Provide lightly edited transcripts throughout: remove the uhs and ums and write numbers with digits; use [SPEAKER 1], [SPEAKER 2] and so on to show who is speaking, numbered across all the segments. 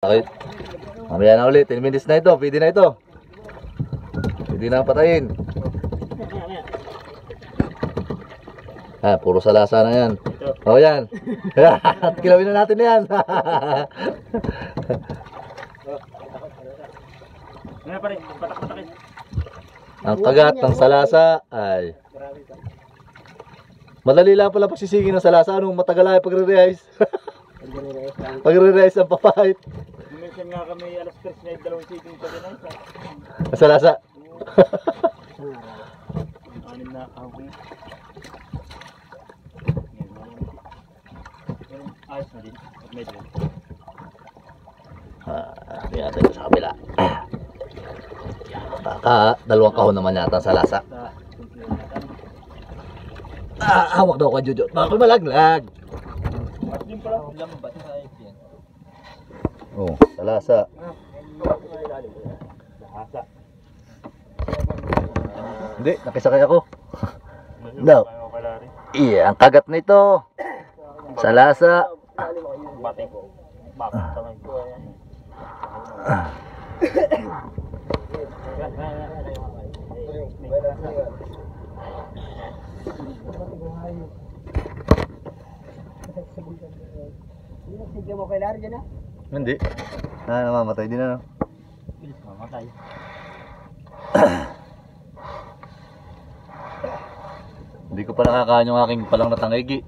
[SPEAKER 1] Okay. Mamaya na ulit, 10 minutes na ito, pwede na ito. Pwede na patayin. Puro salasa na yan. O yan. Kilawin na natin yan. Ang kagat ng salasa ay madali lang pala pagsisigin ng salasa. Anong matagal ay pagre-realize? Pagre-realize ang papahit.
[SPEAKER 2] Minsan nga kami alas 3 na 2 siging pa din ay
[SPEAKER 1] salasa.
[SPEAKER 2] anim na kahapon. Ayos na din. Medyo.
[SPEAKER 1] Hindi natin sa kabila. Dalawang kahon naman yata sa lasa. Hawak daw ka, Jojo. Baka malaglag. Oh, sa lasa. Hindi, nakisakay ako. Daw. Iya, ang kagat nito. Sa lasa.
[SPEAKER 3] Sige mo kay Larry dyan ah?
[SPEAKER 1] Hindi. Namamatay din ano.
[SPEAKER 2] Mamatay.
[SPEAKER 1] Hindi ko pa nakakain yung aking palang natangigi.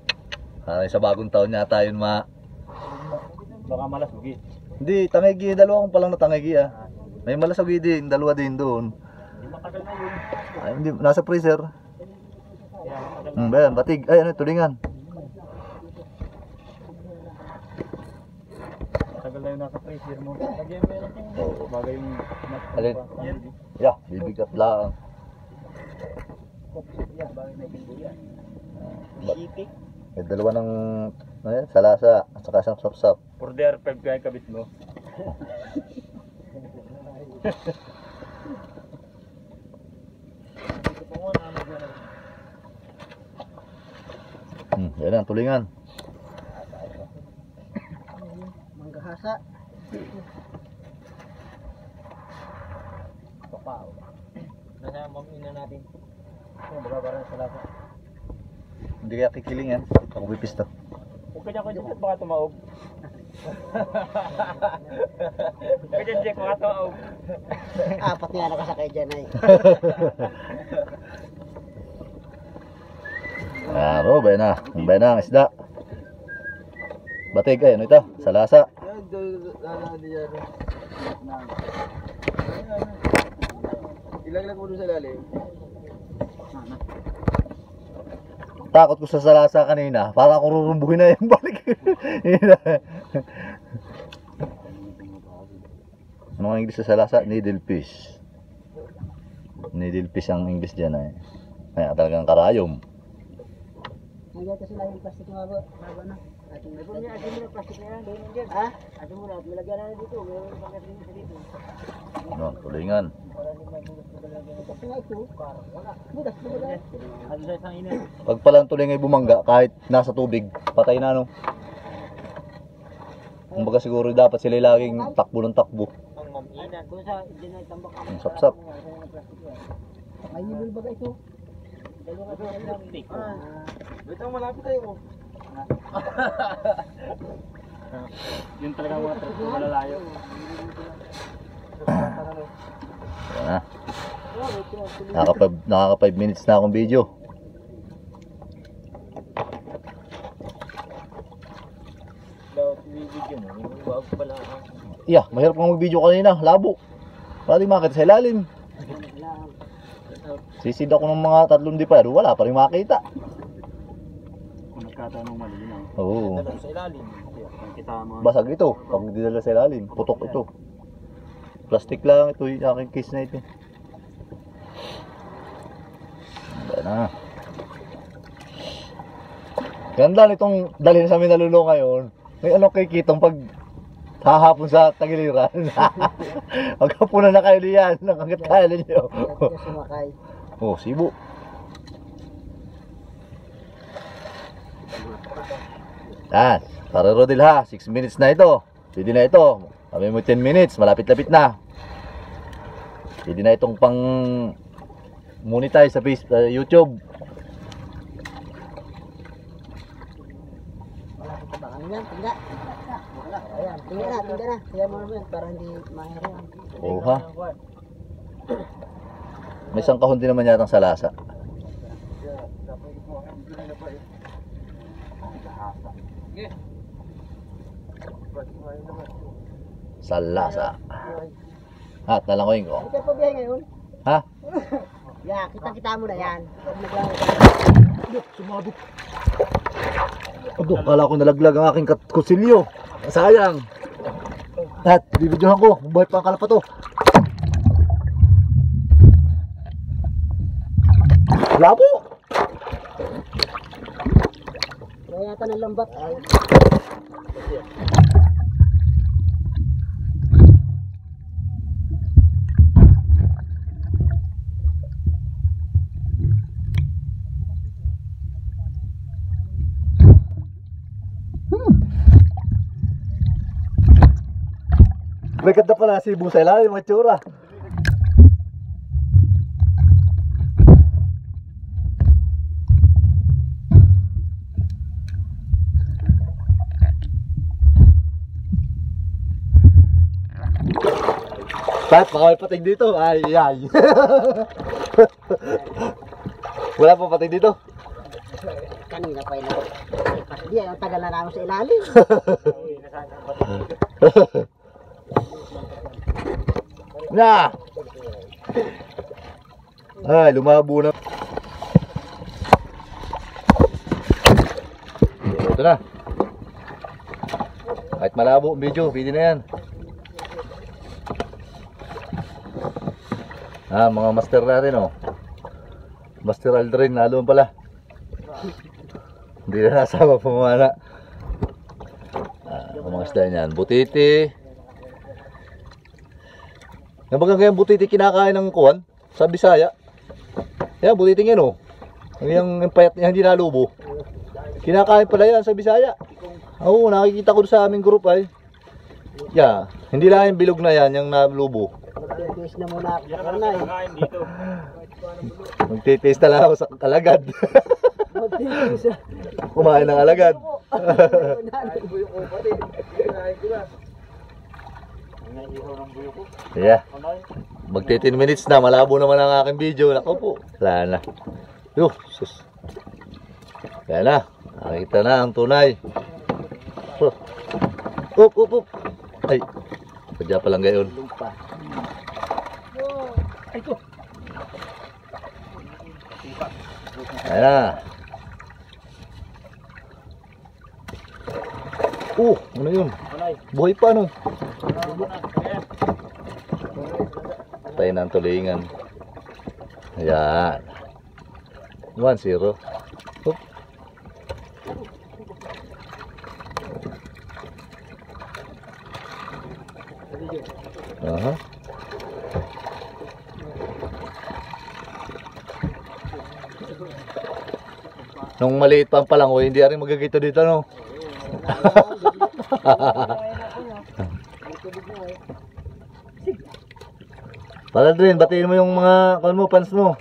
[SPEAKER 1] Sa bagong taon yata yun
[SPEAKER 2] Baka malasugi.
[SPEAKER 1] Hindi, tangigi. Dalawa akong palang natangigi ah. May malasugi din. Dalawa din doon.
[SPEAKER 2] Hindi matagal na yun.
[SPEAKER 1] Ay, hindi, nasa freezer. Bayan, batig. Ay, ano, tulingan.
[SPEAKER 2] Matagal na yun nasa freezer mo. Lagyan mo yun. Bagay yung
[SPEAKER 1] Alin? Yeah, bibigat lang.
[SPEAKER 2] bagay na yung buyan. Itik.
[SPEAKER 1] May dalawa ng salasa at saka isang sap-sap.
[SPEAKER 2] For their 5 kaya kabit mo.
[SPEAKER 1] Yan ang tulingan.
[SPEAKER 3] Manggahasa.
[SPEAKER 2] Papaw. Nasa mamina natin. Baga parang salasa.
[SPEAKER 1] Hindi kaya kikiling yan. Ako pipista.
[SPEAKER 2] Huwag ka dyan, baka tumaog. Huwag ka dyan, baka tumaog.
[SPEAKER 3] Apat nga nakasakay dyan ay.
[SPEAKER 1] Bay na. Bay na ang isda. Batig ay, ano ito? Salasa.
[SPEAKER 3] Ilaglag mo doon sa lalim.
[SPEAKER 1] Takot ko sa salasa kanina. Para ako rurumbuhin na yung balik. Ano ang English sa salasa? Needlefish. Needlefish ang English dyan ay. Ay, talagang karayom.
[SPEAKER 3] Nagyata sila yung plastic na haba na. Atin mo na plastic na yan. Doon ha? Atin mo na. Malagyan na dito. Mayroon pang natin sa dito.
[SPEAKER 1] Ano, tulingan.
[SPEAKER 3] Bukas nga ito. Bukas mo na.
[SPEAKER 2] Ano sa isang ina?
[SPEAKER 1] Pag palang tuling ay bumangga, kahit nasa tubig, patay na no. Kumbaga siguro dapat sila laging takbo ng takbo.
[SPEAKER 2] Ang mamina.
[SPEAKER 3] Kung sa dinay tambak
[SPEAKER 1] Ang sapsap.
[SPEAKER 3] May nilul baga ito.
[SPEAKER 2] Dalawa ka sa plastic.
[SPEAKER 3] Ito malapit tayo.
[SPEAKER 2] Yun talaga mga trip ko malalayo.
[SPEAKER 1] Yan na. Nakaka 5 minutes na akong video.
[SPEAKER 2] Dapat i-video mo. Yung bago pala.
[SPEAKER 1] Yeah, mahirap kang mag-video kanina. Labo. Para di makita sa ilalim. Sisid ako ng mga 3 di pa. Wala pa rin makita.
[SPEAKER 2] Kung nagkatanong malinaw.
[SPEAKER 1] Oo.
[SPEAKER 2] Dala sa ilalim. Kita mo.
[SPEAKER 1] Basag ito. Pag dinala sa ilalim. Putok ito. Plastic lang ito. Yung aking case na ito. Yan na. Ganda nitong dalhin sa amin nalulo ngayon. May ano kay Kitong pag hahapon sa tagiliran. Magkapunan na kayo diyan. Nakakatayan ninyo.
[SPEAKER 3] Sumakay.
[SPEAKER 1] Oh, sibo. Yan. Para Rodel ha. 6 minutes na ito. Pwede na ito. Sabi mo 10 minutes, malapit-lapit na. Pwede na itong pang monetize sa YouTube.
[SPEAKER 3] Wala ko ba? Ano yan? Tingga. Ayan, tingga na. Tingga mo naman para hindi mahirapan.
[SPEAKER 1] Oo ha. May isang kahon din naman yatang salasa. Salasa. At nalangoyin ko.
[SPEAKER 3] Ikaw pa biyahe ngayon?
[SPEAKER 1] Ha?
[SPEAKER 3] Yeah, kita-kita mo na yan. Pag naglangoy ka.
[SPEAKER 1] Sumabot. Ado, akala ko nalaglag ang aking kutsilyo. Sayang. At bibidyohan ko. Buhay pa ang kalapato. Labo!
[SPEAKER 3] Kaya yata ng lambat ay.
[SPEAKER 1] May ganda pala si Busela, yung matsura. Pat, baka may pating dito. Ay. Wala pa pating dito.
[SPEAKER 3] Kanina pa yun ako. Kasi di, ang tagal na namin sa ilalim.
[SPEAKER 1] Na! Ay, lumabo na. Ito na. Kahit malabo ang video, pwede na yan. Mga master natin, oh. Master Aldrin, naloon pala. Hindi na nasama pumana. Mga isda niyan, butiti. Nabagang kayang butiti kinakain ng kuwan sa Bisaya. Yan, butiti yan, oh. Yung payat niya hindi nalubo. Kinakain pala yan sa Bisaya. Oo, nakikita ko sa aming group ay. Yeah, hindi lang yung bilog na yan, yung nalubo.
[SPEAKER 3] Mag-taste na muna ako. Kakain dito.
[SPEAKER 1] Magtitaste na lang ako sa alagad.
[SPEAKER 3] Mag-taste.
[SPEAKER 1] Kumain ng alagad. Yeah. Magti 10 minutes na, malabo naman ang aking video. Nako po. Wala na. Yuh, sus. Wala na. Nakikita na ang tunay. Up. Ay. Sadya pa lang gayon. Ayan na. Ano yun? Buhay pa, ano? Tayo na ang tulingan. Ayan. 1-0. Oop. Nung maliit pa ang palango, hindi rin magagito dito, no? Para din, batiin mo yung mga fans mo.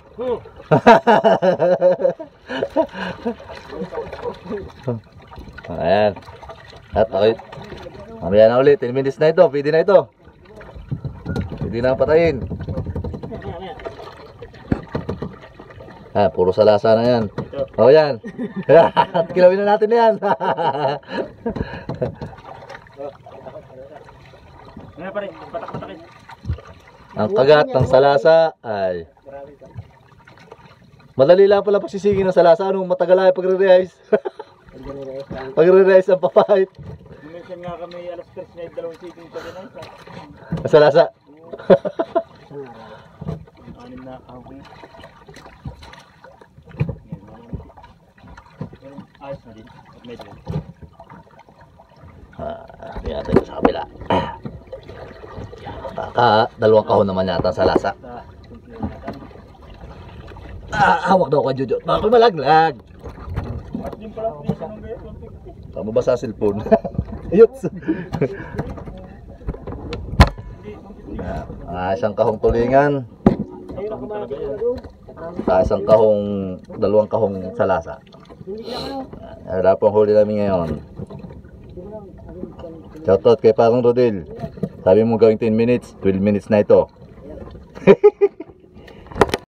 [SPEAKER 1] Ayan. At okay. Mamaya na ulit, 10 minutes na ito, pwede na ito. Pwede na patayin. Puro salasa na yan. O yan. At kilawin na natin yan. Ang kagat ng salasa ay madali lang pala pagsisigin ng salasa. Anong matagal ay pagre-realize? Pagre-realize ang papahit.
[SPEAKER 2] Minsan nga kami alas 3 na 2 siging pa din ay
[SPEAKER 1] salasa.
[SPEAKER 2] anim na kahapon. Ayos na din. Medyo.
[SPEAKER 1] Hindi natin sa kabila. Dalawang kahon naman yata sa lasa. Hawak daw ka, Jojo. Baka malaglag. Tama ba sa cellphone? Ayot. Isang kahong tulingan.
[SPEAKER 3] Ayun ako malaki na doon.
[SPEAKER 1] Isang kahong, 2 kahong salasa.
[SPEAKER 3] Hindi lang ano.
[SPEAKER 1] Wala pong huli namin ngayon. Shoutout kay Parang Rodel. Sabi mo gawing 10 minutes, 12 minutes na ito.